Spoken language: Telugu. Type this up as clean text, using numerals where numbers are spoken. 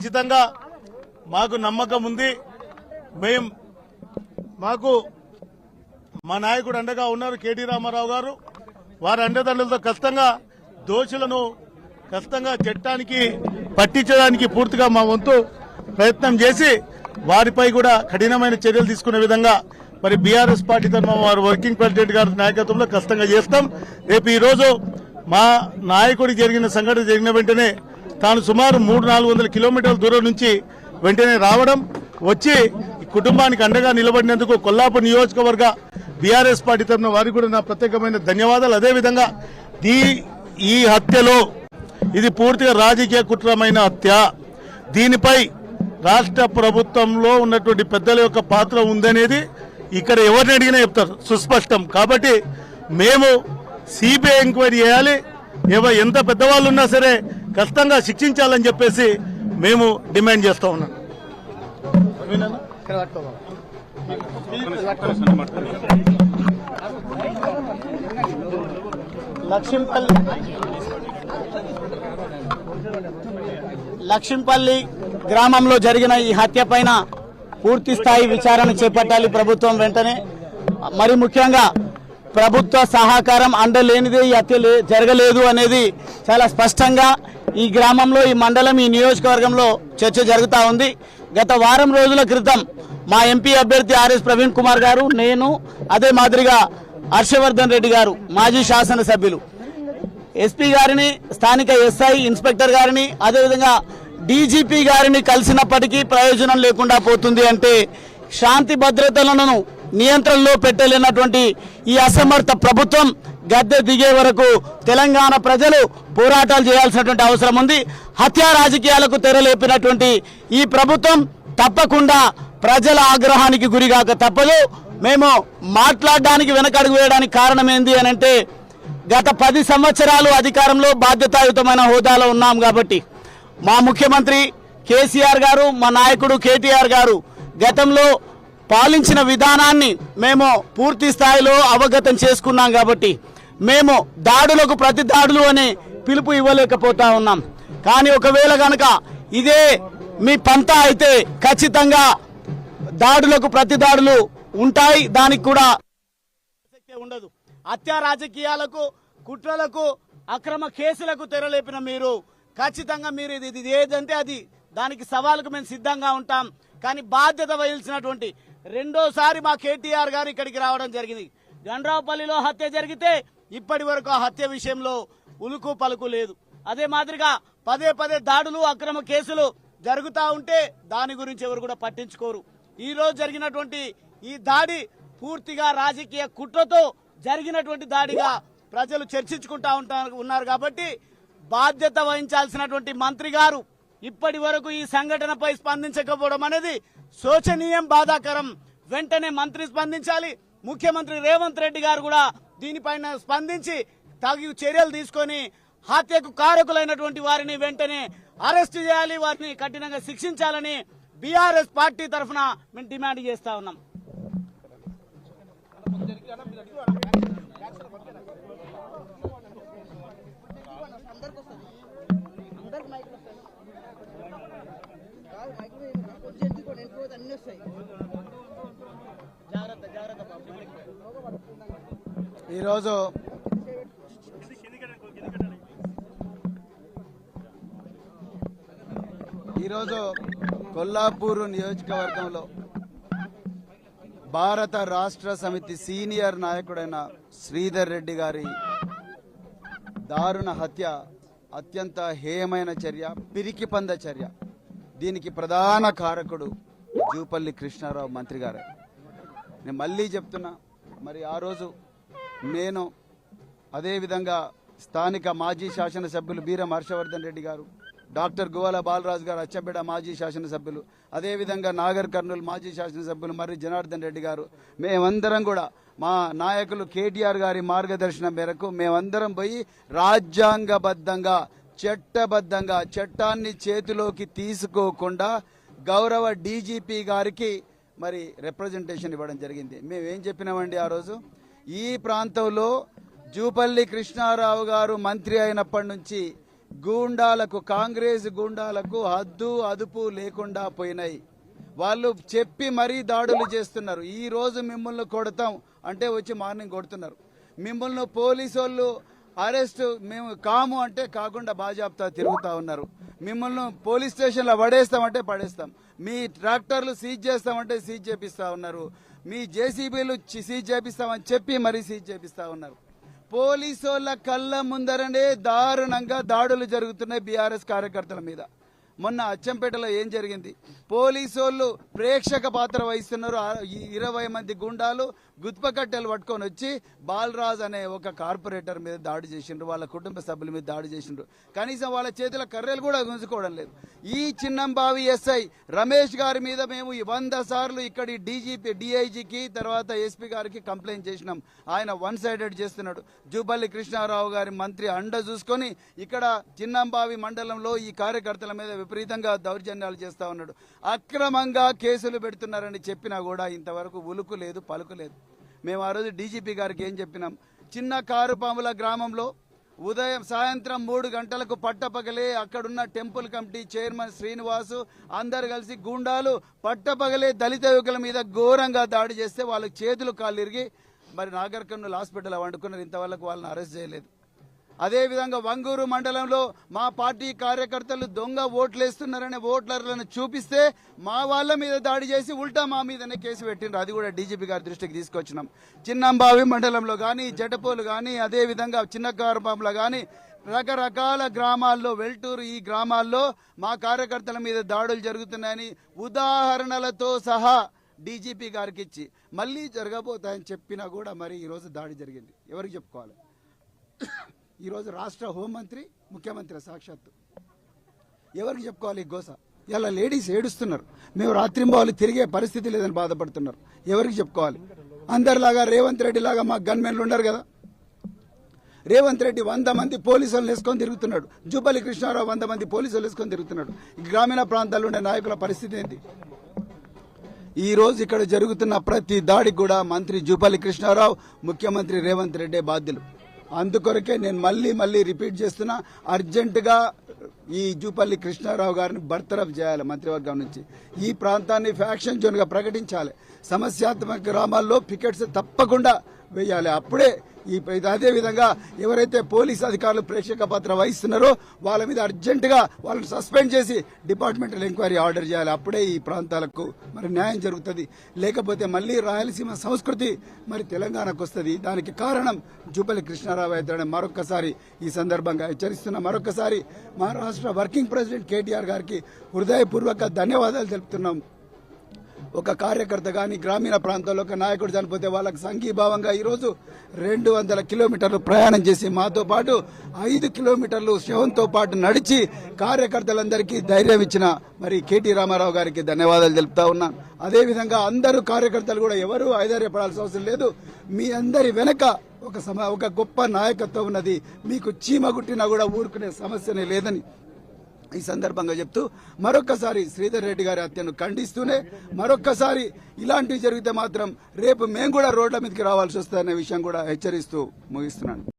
ఖచ్చితంగా మాకు నమ్మకం ఉంది. మాకు మా నాయకుడు అండగా ఉన్నారు కేటీ రామారావు గారు. వారి అండదండలతో ఖచ్చితంగా దోషులను ఖచ్చితంగా చట్టానికి పట్టించడానికి పూర్తిగా మా వంతు ప్రయత్నం చేసి వారిపై కూడా కఠినమైన చర్యలు తీసుకునే విధంగా మరి బీఆర్ఎస్ పార్టీ తరఫున వారు వర్కింగ్ ప్రెసిడెంట్ గారి నాయకత్వంలో ఖచ్చితంగా చేస్తాం. రేపు ఈ రోజు మా నాయకుడికి జరిగిన సంఘటన జరిగిన వెంటనే తాను సుమారు 300-400 కిలోమీటర్ల దూరం నుంచి వెంటనే రావడం, వచ్చి కుటుంబానికి అండగా నిలబడినందుకు కొల్లాపూర్ నియోజకవర్గ బీఆర్ఎస్ పార్టీ తరఫున వారికి కూడా నా ప్రత్యేకమైన ధన్యవాదాలు. అదేవిధంగా ఈ హత్యలో ఇది పూర్తిగా రాజకీయ కుట్రమైన హత్య. దీనిపై రాష్ట్ర ప్రభుత్వంలో ఉన్నటువంటి పెద్దల యొక్క పాత్ర ఉందనేది ఇక్కడ ఎవరిని అడిగినా చెప్తారు, సుస్పష్టం. కాబట్టి మేము సిబిఐ ఎంక్వైరీ చేయాలి, ఎంత పెద్దవాళ్ళు ఉన్నా సరే ఖచ్చితంగా శిక్షించాలని చెప్పేసి మేము డిమాండ్ చేస్తా ఉన్నాం. లక్ష్మీపల్లి గ్రామంలో జరిగిన ఈ హత్య పైన పూర్తి స్థాయి విచారణ చేపట్టాలి ప్రభుత్వం వెంటనే. మరి ముఖ్యంగా ప్రభుత్వ సహకారం అండలేనిదే ఈ హత్య జరగలేదు అనేది చాలా స్పష్టంగా ఈ గ్రామంలో, ఈ మండలం, ఈ నియోజకవర్గంలో చర్చ జరుగుతూ ఉంది. గత వారం రోజుల క్రితం మా ఎంపీ అభ్యర్థి ఆర్ఎస్ ప్రవీణ్ కుమార్ గారు, నేను, అదే మాదిరిగా హర్షవర్ధన్ రెడ్డి గారు మాజీ శాసనసభ్యులు ఎస్పీ గారిని, స్థానిక ఎస్ఐ ఇన్స్పెక్టర్ గారిని, అదేవిధంగా డీజీపీ గారిని కలిసినప్పటికీ ప్రయోజనం లేకుండా పోతుంది. అంటే శాంతి భద్రతలను నియంత్రణలో పెట్టలేనటువంటి ఈ అసమర్థ ప్రభుత్వం గద్దె దిగే వరకు తెలంగాణ ప్రజలు పోరాటాలు చేయాల్సినటువంటి అవసరం ఉంది. హత్యా రాజకీయాలకు తెరలేపినటువంటి ఈ ప్రభుత్వం తప్పకుండా ప్రజల ఆగ్రహానికి గురిగాక తప్పదు. మేము మాట్లాడడానికి వెనకడుగు వేయడానికి కారణం ఏంది అని అంటే, గత 10 సంవత్సరాలు అధికారంలో బాధ్యతాయుతమైన హోదాలో ఉన్నాం కాబట్టి మా ముఖ్యమంత్రి కేసీఆర్ గారు, మా నాయకుడు కేటీఆర్ గారు గతంలో పాలించిన విధానాన్ని మేము పూర్తి స్థాయిలో అవగతం చేసుకున్నాం కాబట్టి మేము దాడులకు ప్రతి దాడులు అనే పిలుపు ఇవ్వలేకపోతా ఉన్నాం. కానీ ఒకవేళ గనక ఇదే మీ పంతా అయితే ఖచ్చితంగా దాడులకు ప్రతి దాడులు ఉంటాయి, దానికి కూడా ఉండదు. హత్యా రాజకీయాలకు, కుట్రలకు, అక్రమ కేసులకు తెరలేపిన మీరు ఖచ్చితంగా మీరు ఇది ఏదంటే అది దానికి సవాలుకు మేము సిద్ధంగా ఉంటాం. కానీ బాధ్యత వహించినటువంటి రెండోసారి మా కేటీఆర్ గారు ఇక్కడికి రావడం జరిగింది. గండ్రావుపల్లిలో హత్య జరిగితే ఇప్పటి వరకు ఆ హత్య విషయంలో ఉలుకు పలుకు లేదు. అదే మాదిరిగా పదే దాడులు, అక్రమ కేసులు జరుగుతూ ఉంటే దాని గురించి ఎవరు కూడా పట్టించుకోరు. ఈ రోజు జరిగినటువంటి ఈ దాడి పూర్తిగా రాజకీయ కుట్రతో జరిగినటువంటి దాడిగా ప్రజలు చర్చించుకుంటా ఉన్నారు. కాబట్టి బాధ్యత వహించాల్సినటువంటి మంత్రి గారు ఇప్పటి వరకు ఈ సంఘటనపై స్పందించకపోవడం అనేది శోచనీయం, బాధాకరం. వెంటనే మంత్రి స్పందించాలి. ముఖ్యమంత్రి రేవంత్ రెడ్డి గారు కూడా దీనిపైన స్పందించి తగు చర్యలు తీసుకొని హత్యకు కారకులైనటువంటి వారిని వెంటనే అరెస్ట్ చేయాలి, వారిని కఠినంగా శిక్షించాలని బీఆర్ఎస్ పార్టీ తరఫున మేము డిమాండ్ చేస్తా ఉన్నాం. ఈరోజు కొల్లాపూర్ నియోజకవర్గంలో భారత రాష్ట్ర సమితి సీనియర్ నాయకుడైన శ్రీధర్ రెడ్డి గారి దారుణ హత్య అత్యంత హేయమైన చర్య, పిరికి పంద చర్య. దీనికి ప్రధాన కారకుడు జూపల్లి కృష్ణారావు మంత్రి గారే. నేను మళ్ళీ చెప్తున్నా, మరి ఆ రోజు నేను, అదేవిధంగా స్థానిక మాజీ శాసనసభ్యులు బీరం హర్షవర్ధన్ రెడ్డి గారు, డాక్టర్ గువ్వల బాలరాజు గారు అచ్చంపేట మాజీ శాసనసభ్యులు, అదేవిధంగా నాగర్ కర్నూలు మాజీ శాసనసభ్యులు మర్రి జనార్దన్ రెడ్డి గారు, మేమందరం కూడా మా నాయకులు కేటీఆర్ గారి మార్గదర్శనం మేరకు మేమందరం పోయి రాజ్యాంగబద్ధంగా, చట్టబద్ధంగా, చట్టాన్ని చేతిలోకి తీసుకోకుండా గౌరవ డీజీపీ గారికి మరి రిప్రజెంటేషన్ ఇవ్వడం జరిగింది. మేమేం చెప్పినామండి ఆ రోజు, ఈ ప్రాంతంలో జూపల్లి కృష్ణారావు గారు మంత్రి అయినప్పటి నుంచి గూండాలకు, కాంగ్రెస్ గూండాలకు హద్దు అదుపు లేకుండా పోయినాయి. వాళ్ళు చెప్పి మరీ దాడులు చేస్తున్నారు. ఈ రోజు మిమ్మల్ని కొడతాం అంటే వచ్చి మార్నింగ్ కొడుతున్నారు. మిమ్మల్ని పోలీసు వాళ్ళు అరెస్ట్ మేము కాము అంటే కాకుండా బాజాబ్తా తిరుగుతా ఉన్నారు. మిమ్మల్ని పోలీస్ స్టేషన్లో పడేస్తామంటే పడేస్తాం. మీ ట్రాక్టర్లు సీజ్ చేస్తామంటే సీజ్ చేపిస్తా ఉన్నారు. మీ జేసీబీలు సీజ్ చేపిస్తామని చెప్పి మరీ సీజ్ చేపిస్తా ఉన్నారు. పోలీసు వాళ్ళ కళ్ళ ముందరనే దారుణంగా దాడులు జరుగుతున్నాయి బీఆర్ఎస్ కార్యకర్తల మీద. మొన్న అచ్చంపేటలో ఏం జరిగింది? పోలీసు వాళ్ళు ప్రేక్షక పాత్ర వహిస్తున్నారు. 20 మంది గుండాలు గుత్పకట్టెలు పట్టుకొని వచ్చి బాలరాజ్ అనే ఒక కార్పొరేటర్ మీద దాడి చేసిండ్రు. వాళ్ళ కుటుంబ సభ్యుల మీద దాడి చేసిండ్రు. కనీసం వాళ్ళ చేతిలో కర్రెలు కూడా గుంజుకోవడం లేదు. ఈ చిన్నంబావి ఎస్ఐ రమేష్ గారి మీద మేము 100 సార్లు ఇక్కడి డీజీపీ, డిఐజీకి, తర్వాత ఎస్పీ గారికి కంప్లైంట్ చేసినాం. ఆయన వన్ సైడెడ్ చేస్తున్నాడు. జూపల్లి కృష్ణారావు గారి మంత్రి అండ చూసుకొని ఇక్కడ చిన్నంబావి మండలంలో ఈ కార్యకర్తల మీద విపరీతంగా దౌర్జన్యాలు చేస్తా ఉన్నాడు. అక్రమంగా కేసులు పెడుతున్నారని చెప్పినా కూడా ఇంతవరకు ఉలుకు లేదు, పలుకు లేదు. మేము ఆ రోజు డీజీపీ గారికి ఏం చెప్పినాం? చిన్న కారుపాముల గ్రామంలో సాయంత్రం 3 గంటలకు పట్టపగలే అక్కడున్న టెంపుల్ కమిటీ చైర్మన్ శ్రీనివాసు అందరు కలిసి గూండాలు పట్టపగలే దళిత యువకుల మీద ఘోరంగా దాడి చేస్తే వాళ్ళకి చేతులు కాళ్ళు ఇరిగి మరి నాగర్ కర్నూల్ హాస్పిటల్ వండుకున్నారు. ఇంతవరకు వాళ్ళని అరెస్ట్ చేయలేదు. అదేవిధంగా వంగూరు మండలంలో మా పార్టీ కార్యకర్తలు దొంగ ఓట్లేస్తున్నారనే ఓట్లర్లను చూపిస్తే మా వాళ్ళ మీద దాడి చేసి ఉల్టా మా మీదనే కేసు పెట్టిండ్రు. అది కూడా డీజీపీ గారి దృష్టికి తీసుకొచ్చినాం. చిన్నంబావి మండలంలో కానీ, జటపోలు కానీ, అదేవిధంగా చిన్నకారుపాములో కానీ రకరకాల గ్రామాల్లో, వెల్టూరు ఈ గ్రామాల్లో మా కార్యకర్తల మీద దాడులు జరుగుతున్నాయని ఉదాహరణలతో సహా డీజీపీ గారికి ఇచ్చి మళ్ళీ జరగబోతాయని చెప్పినా కూడా మరి ఈరోజు దాడి జరిగింది. ఎవరికి చెప్పుకోవాలి? ఈరోజు రాష్ట్ర హోంమంత్రి, ముఖ్యమంత్రి సాక్షాత్తు ఎవరికి చెప్పుకోవాలి? గోస. ఇలా లేడీస్ ఏడుస్తున్నారు. మేము రాత్రింబావులు తిరిగే పరిస్థితి లేదని బాధపడుతున్నారు. ఎవరికి చెప్పుకోవాలి? అందరిలాగా రేవంత్ రెడ్డి లాగా మా గన్మెన్లు ఉండరు కదా. రేవంత్ రెడ్డి 100 మంది పోలీసులను వేసుకొని తిరుగుతున్నాడు. జూపల్లి కృష్ణారావు 100 మంది పోలీసులు వేసుకొని తిరుగుతున్నాడు. గ్రామీణ ప్రాంతాల్లో ఉండే నాయకుల పరిస్థితి ఏంటి? ఈ రోజు ఇక్కడ జరుగుతున్న ప్రతి దాడికి కూడా మంత్రి జూపల్లి కృష్ణారావు, ముఖ్యమంత్రి రేవంత్ రెడ్డి బాధ్యులు. అందుకొరకే నేను మళ్ళీ రిపీట్ చేస్తున్నా, అర్జెంటుగా ఈ జూపల్లి కృష్ణారావు గారిని బర్తరఫ్ చేయాలి మంత్రివర్గం నుంచి. ఈ ప్రాంతాన్ని ఫ్యాక్షన్ జోన్గా ప్రకటించాలి. సమస్యాత్మక గ్రామాల్లో పికెట్స్ తప్పకుండా వేయాలి. అప్పుడే అదేవిధంగా ఎవరైతే పోలీస్ అధికారులు ప్రేక్షక పాత్ర వహిస్తున్నారో వాళ్ళ మీద అర్జెంటుగా వాళ్ళని సస్పెండ్ చేసి డిపార్ట్మెంటల్ ఎంక్వైరీ ఆర్డర్ చేయాలి. అప్పుడే ఈ ప్రాంతాలకు మరి న్యాయం జరుగుతుంది. లేకపోతే మళ్ళీ రాయలసీమ సంస్కృతి మరి తెలంగాణకు వస్తుంది. దానికి కారణం జూపల్లి కృష్ణారావు అయితే మరొక్కసారి ఈ సందర్భంగా హెచ్చరిస్తున్నా. మరొక్కసారి మా రాష్ట్ర వర్కింగ్ ప్రెసిడెంట్ కేటీఆర్ గారికి హృదయపూర్వక ధన్యవాదాలు తెలుపుతున్నాం. ఒక కార్యకర్త కానీ గ్రామీణ ప్రాంతాల్లో ఒక నాయకుడు చనిపోతే వాళ్ళకి సంఘీభావంగా ఈరోజు 200 కిలోమీటర్లు ప్రయాణం చేసి మాతో పాటు 5 కిలోమీటర్లు శవంతో పాటు నడిచి కార్యకర్తలందరికీ ధైర్యం ఇచ్చిన మరి కేటీ రామారావు గారికి ధన్యవాదాలు తెలుపుతా ఉన్నాను. అదేవిధంగా అందరూ కార్యకర్తలు కూడా ఎవరూ ఐదార్యపడాల్సిన అవసరం లేదు. మీ అందరి వెనక ఒక గొప్ప నాయకత్వం ఉన్నది. మీకు చీమ గుట్టినా కూడా ఊరుకునే సమస్యనే లేదని ఈ సందర్భంగా చెప్తూ మరొక్కసారి శ్రీధర్ రెడ్డి గారి హత్యను ఖండిస్తూనే మరొక్కసారి ఇలాంటివి జరిగితే మాత్రం రేపు మేము కూడా రోడ్ల మీదకి రావాల్సి వస్తుందనే విషయం కూడా హెచ్చరిస్తూ ముగిస్తున్నాను.